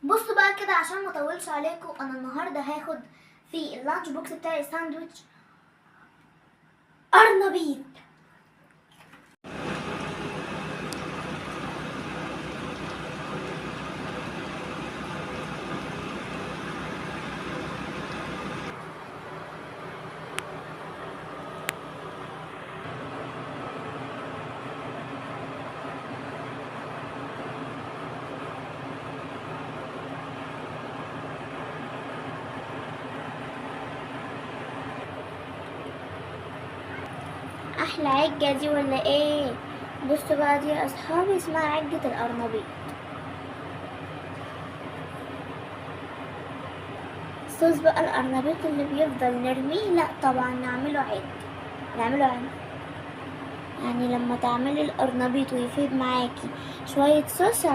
بصوا بقى كده عشان ما اطولش عليكم، انا النهارده هاخد في اللانش بوكس بتاعي ساندوتش قرنبيط. احلى عجة دي ولا ايه؟ بصوا بقى دي يا اصحابي اسمها عجة القرنبيط. صوص بقى القرنبيط اللي بيفضل نرميه، لا طبعا نعمله عجة، نعمله عجة. يعني لما تعملي القرنبيط ويفيد معاكي شوية صوص